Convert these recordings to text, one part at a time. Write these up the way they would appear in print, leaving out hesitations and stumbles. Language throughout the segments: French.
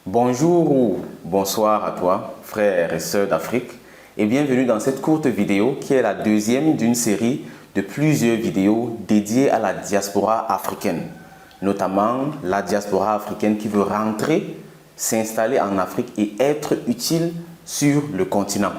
Bonjour ou bonsoir à toi, frères et sœurs d'Afrique, et bienvenue dans cette courte vidéo qui est la deuxième d'une série de plusieurs vidéos dédiées à la diaspora africaine, notamment la diaspora africaine qui veut rentrer, s'installer en Afrique et être utile sur le continent.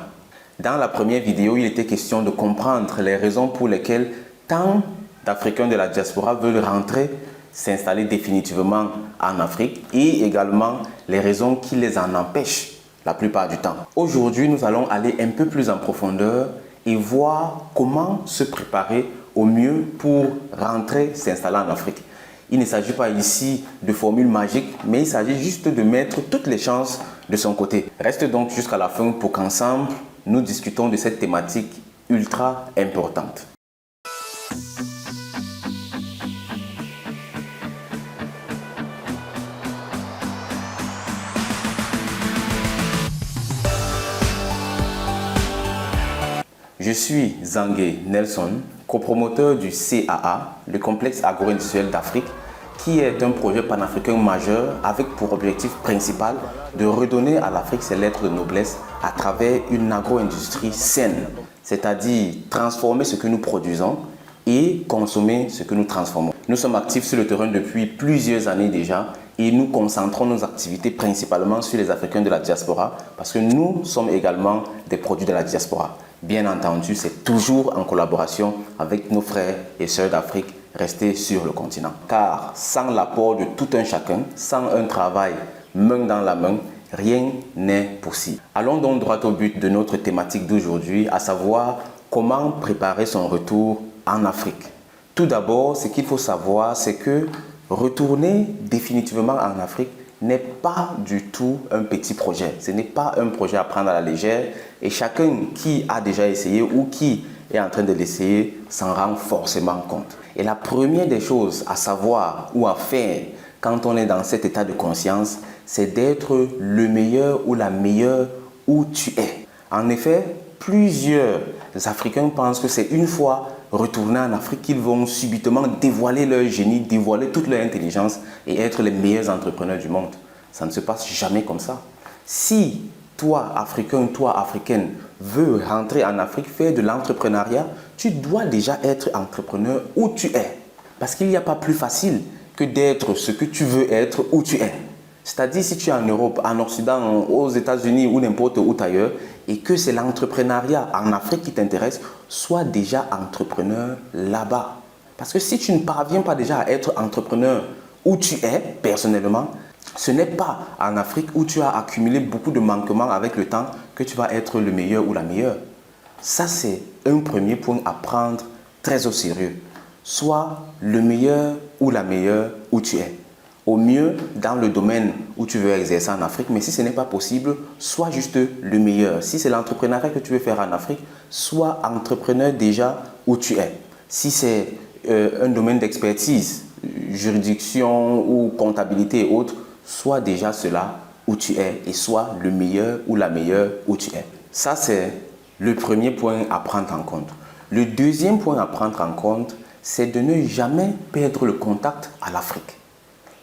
Dans la première vidéo, il était question de comprendre les raisons pour lesquelles tant d'Africains de la diaspora veulent rentrer, s'installer définitivement en Afrique et également les raisons qui les en empêchent la plupart du temps. Aujourd'hui, nous allons aller un peu plus en profondeur et voir comment se préparer au mieux pour rentrer, s'installer en Afrique. Il ne s'agit pas ici de formules magiques, mais il s'agit juste de mettre toutes les chances de son côté. Reste donc jusqu'à la fin pour qu'ensemble, nous discutons de cette thématique ultra importante. Je suis Zangué Nelson, copromoteur du CAA, le complexe agro-industriel d'Afrique, qui est un projet panafricain majeur avec pour objectif principal de redonner à l'Afrique ses lettres de noblesse à travers une agro-industrie saine, c'est-à-dire transformer ce que nous produisons et consommer ce que nous transformons. Nous sommes actifs sur le terrain depuis plusieurs années déjà et nous concentrons nos activités principalement sur les Africains de la diaspora parce que nous sommes également des produits de la diaspora. Bien entendu, c'est toujours en collaboration avec nos frères et sœurs d'Afrique restés sur le continent. Car sans l'apport de tout un chacun, sans un travail main dans la main, rien n'est possible. Allons donc droit au but de notre thématique d'aujourd'hui, à savoir comment préparer son retour en Afrique. Tout d'abord, ce qu'il faut savoir, c'est que retourner définitivement en Afrique n'est pas du tout un petit projet. Ce n'est pas un projet à prendre à la légère et chacun qui a déjà essayé ou qui est en train de l'essayer s'en rend forcément compte. Et la première des choses à savoir ou à faire quand on est dans cet état de conscience, c'est d'être le meilleur ou la meilleure où tu es. En effet, plusieurs Africains pensent que c'est une fois retournés en Afrique qu'ils vont subitement dévoiler leur génie, dévoiler toute leur intelligence et être les meilleurs entrepreneurs du monde. Ça ne se passe jamais comme ça. Si toi, Africain, toi, Africaine, veux rentrer en Afrique, faire de l'entrepreneuriat, tu dois déjà être entrepreneur où tu es. Parce qu'il n'y a pas plus facile que d'être ce que tu veux être où tu es. C'est-à-dire si tu es en Europe, en Occident, aux États-Unis ou n'importe où ailleurs et que c'est l'entrepreneuriat en Afrique qui t'intéresse, sois déjà entrepreneur là-bas. Parce que si tu ne parviens pas déjà à être entrepreneur où tu es personnellement, ce n'est pas en Afrique où tu as accumulé beaucoup de manquements avec le temps que tu vas être le meilleur ou la meilleure. Ça, c'est un premier point à prendre très au sérieux. Sois le meilleur ou la meilleure où tu es. Au mieux dans le domaine où tu veux exercer en Afrique, mais si ce n'est pas possible, sois juste le meilleur. Si c'est l'entrepreneuriat que tu veux faire en Afrique, sois entrepreneur déjà où tu es. Si c'est un domaine d'expertise, juridiction ou comptabilité et autres, sois déjà cela où tu es et sois le meilleur ou la meilleure où tu es. Ça, c'est le premier point à prendre en compte. Le deuxième point à prendre en compte, c'est de ne jamais perdre le contact à l'Afrique.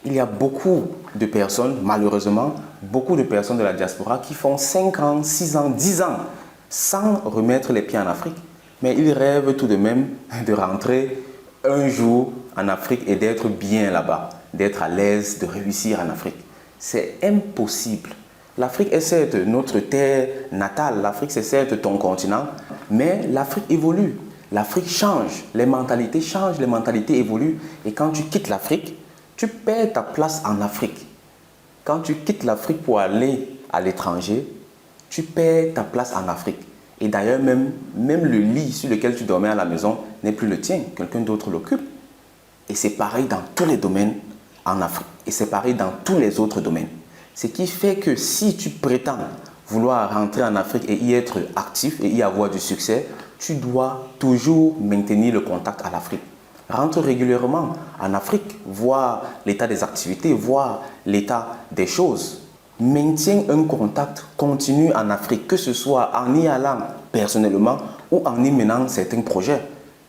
Il y a beaucoup de personnes, malheureusement, beaucoup de personnes de la diaspora qui font 5 ans, 6 ans, 10 ans sans remettre les pieds en Afrique. Mais ils rêvent tout de même de rentrer un jour en Afrique et d'être bien là-bas, d'être à l'aise, de réussir en Afrique. C'est impossible. L'Afrique est certes notre terre natale, l'Afrique c'est certes ton continent, mais l'Afrique évolue. L'Afrique change, les mentalités changent, les mentalités évoluent. Et quand tu quittes l'Afrique, tu perds ta place en Afrique. Quand tu quittes l'Afrique pour aller à l'étranger, tu perds ta place en Afrique. Et d'ailleurs, même le lit sur lequel tu dormais à la maison n'est plus le tien. Quelqu'un d'autre l'occupe. Et c'est pareil dans tous les domaines en Afrique. Et c'est pareil dans tous les autres domaines. Ce qui fait que si tu prétends vouloir rentrer en Afrique et y être actif et y avoir du succès, tu dois toujours maintenir le contact à l'Afrique. Rentre régulièrement en Afrique, voir l'état des activités, voir l'état des choses. Maintiens un contact continu en Afrique, que ce soit en y allant personnellement ou en y menant certains projets.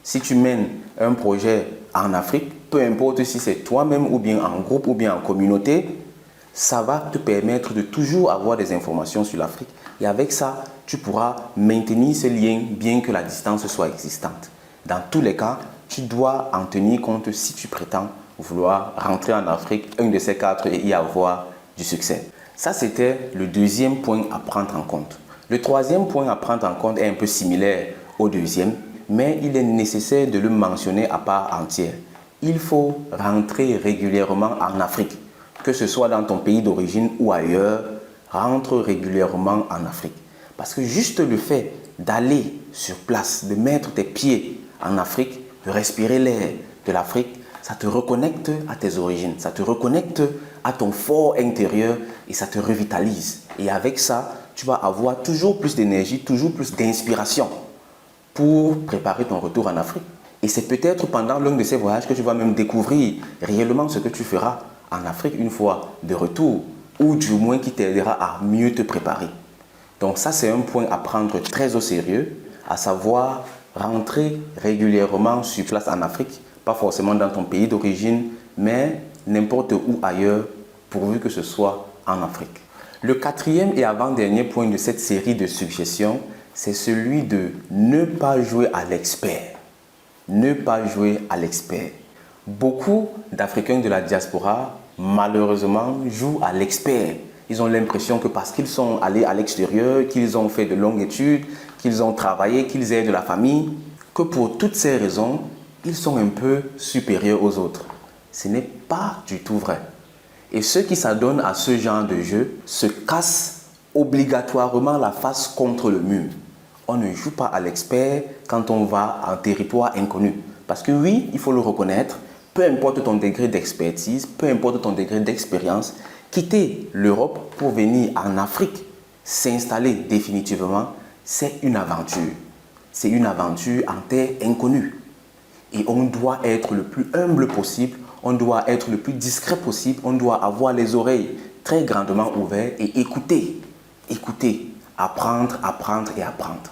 Si tu mènes un projet en Afrique, peu importe si c'est toi-même ou bien en groupe ou bien en communauté, Ça va te permettre de toujours avoir des informations sur l'Afrique. Et avec ça, tu pourras maintenir ce lien bien que la distance soit existante. Dans tous les cas, tu dois en tenir compte si tu prétends vouloir rentrer en Afrique, un de ces quatre, et y avoir du succès. Ça, c'était le deuxième point à prendre en compte. Le troisième point à prendre en compte est un peu similaire au deuxième, mais il est nécessaire de le mentionner à part entière. Il faut rentrer régulièrement en Afrique, que ce soit dans ton pays d'origine ou ailleurs, rentre régulièrement en Afrique. Parce que juste le fait d'aller sur place, de mettre tes pieds en Afrique, de respirer l'air de l'Afrique, ça te reconnecte à tes origines, ça te reconnecte à ton fort intérieur et ça te revitalise. Et avec ça, tu vas avoir toujours plus d'énergie, toujours plus d'inspiration pour préparer ton retour en Afrique. Et c'est peut-être pendant l'un de ces voyages que tu vas même découvrir réellement ce que tu feras en Afrique une fois de retour, ou du moins qui t'aidera à mieux te préparer. Donc ça, c'est un point à prendre très au sérieux, à savoir rentrer régulièrement sur place en Afrique, pas forcément dans ton pays d'origine, mais n'importe où ailleurs, pourvu que ce soit en Afrique. Le quatrième et avant-dernier point de cette série de suggestions, c'est celui de ne pas jouer à l'expert. Ne pas jouer à l'expert. Beaucoup d'Africains de la diaspora, malheureusement, jouent à l'expert. Ils ont l'impression que parce qu'ils sont allés à l'extérieur, qu'ils ont fait de longues études, qu'ils ont travaillé, qu'ils aident la famille, que pour toutes ces raisons, ils sont un peu supérieurs aux autres. Ce n'est pas du tout vrai. Et ceux qui s'adonnent à ce genre de jeu se cassent obligatoirement la face contre le mur. On ne joue pas à l'expert quand on va en territoire inconnu. Parce que oui, il faut le reconnaître, peu importe ton degré d'expertise, peu importe ton degré d'expérience, quitter l'Europe pour venir en Afrique, s'installer définitivement, c'est une aventure. C'est une aventure en terre inconnue. Et on doit être le plus humble possible, on doit être le plus discret possible, on doit avoir les oreilles très grandement ouvertes et écouter, apprendre, apprendre et apprendre.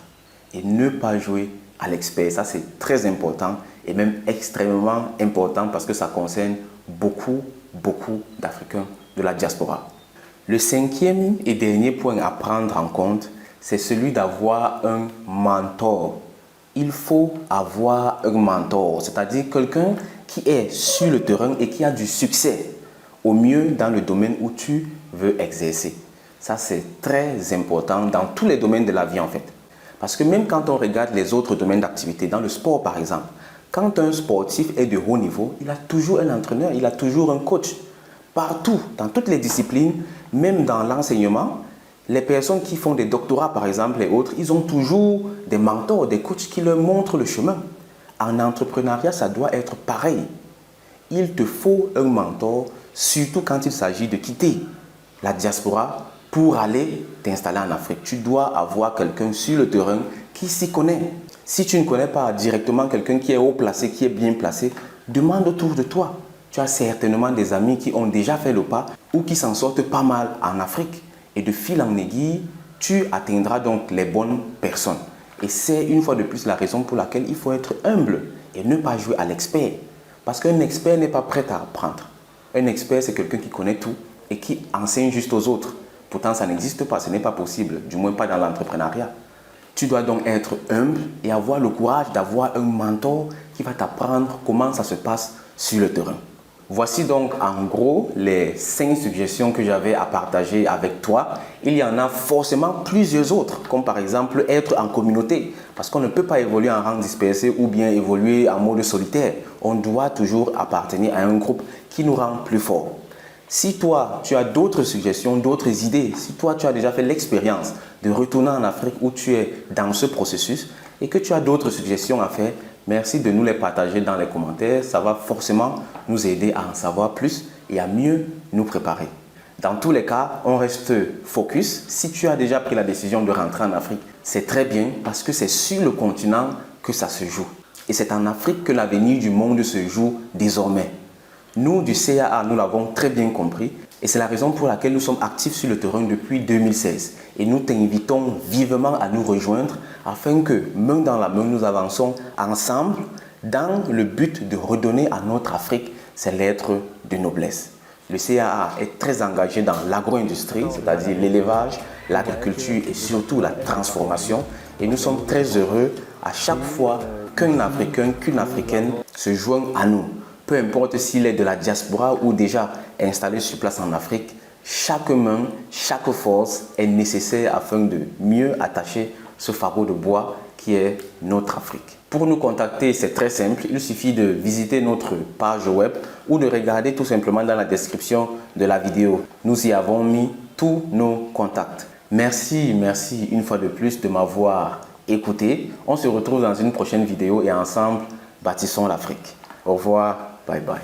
Et ne pas jouer à l'expert, ça c'est très important et même extrêmement important parce que ça concerne beaucoup d'Africains de la diaspora. Le cinquième et dernier point à prendre en compte, c'est celui d'avoir un mentor. Il faut avoir un mentor, c'est-à-dire quelqu'un qui est sur le terrain et qui a du succès, au mieux dans le domaine où tu veux exercer. Ça, c'est très important dans tous les domaines de la vie en fait. Parce que même quand on regarde les autres domaines d'activité, dans le sport par exemple, quand un sportif est de haut niveau, il a toujours un entraîneur, il a toujours un coach. Partout, dans toutes les disciplines, même dans l'enseignement, les personnes qui font des doctorats par exemple et autres, ils ont toujours des mentors, des coachs qui leur montrent le chemin. En entrepreneuriat, ça doit être pareil. Il te faut un mentor, surtout quand il s'agit de quitter la diaspora pour aller t'installer en Afrique. Tu dois avoir quelqu'un sur le terrain qui s'y connaît. Si tu ne connais pas directement quelqu'un qui est haut placé, qui est bien placé, demande autour de toi. Tu as certainement des amis qui ont déjà fait le pas ou qui s'en sortent pas mal en Afrique. Et de fil en aiguille, tu atteindras donc les bonnes personnes. Et c'est une fois de plus la raison pour laquelle il faut être humble et ne pas jouer à l'expert. Parce qu'un expert n'est pas prêt à apprendre. Un expert, c'est quelqu'un qui connaît tout et qui enseigne juste aux autres. Pourtant, ça n'existe pas, ce n'est pas possible, du moins pas dans l'entrepreneuriat. Tu dois donc être humble et avoir le courage d'avoir un mentor qui va t'apprendre comment ça se passe sur le terrain. Voici donc en gros les 5 suggestions que j'avais à partager avec toi. Il y en a forcément plusieurs autres, comme par exemple être en communauté. Parce qu'on ne peut pas évoluer en rang dispersé ou bien évoluer en mode solitaire. On doit toujours appartenir à un groupe qui nous rend plus forts. Si toi, tu as d'autres suggestions, d'autres idées, si toi, tu as déjà fait l'expérience de retourner en Afrique où tu es dans ce processus et que tu as d'autres suggestions à faire, merci de nous les partager dans les commentaires. Ça va forcément nous aider à en savoir plus et à mieux nous préparer. Dans tous les cas, on reste focus. Si tu as déjà pris la décision de rentrer en Afrique, c'est très bien parce que c'est sur le continent que ça se joue. Et c'est en Afrique que l'avenir du monde se joue désormais. Nous, du CAA, nous l'avons très bien compris et c'est la raison pour laquelle nous sommes actifs sur le terrain depuis 2016. Et nous t'invitons vivement à nous rejoindre afin que, main dans la main, nous avançons ensemble dans le but de redonner à notre Afrique ses lettres de noblesse. Le CAA est très engagé dans l'agro-industrie, c'est-à-dire l'élevage, l'agriculture et surtout la transformation. Et nous sommes très heureux à chaque fois qu'un Africain, qu'une Africaine se joigne à nous. Peu importe s'il est de la diaspora ou déjà installé sur place en Afrique, chaque main, chaque force est nécessaire afin de mieux attacher ce fardeau de bois qui est notre Afrique. Pour nous contacter, c'est très simple. Il suffit de visiter notre page web ou de regarder tout simplement dans la description de la vidéo. Nous y avons mis tous nos contacts. Merci une fois de plus de m'avoir écouté. On se retrouve dans une prochaine vidéo et ensemble, bâtissons l'Afrique. Au revoir, bye bye.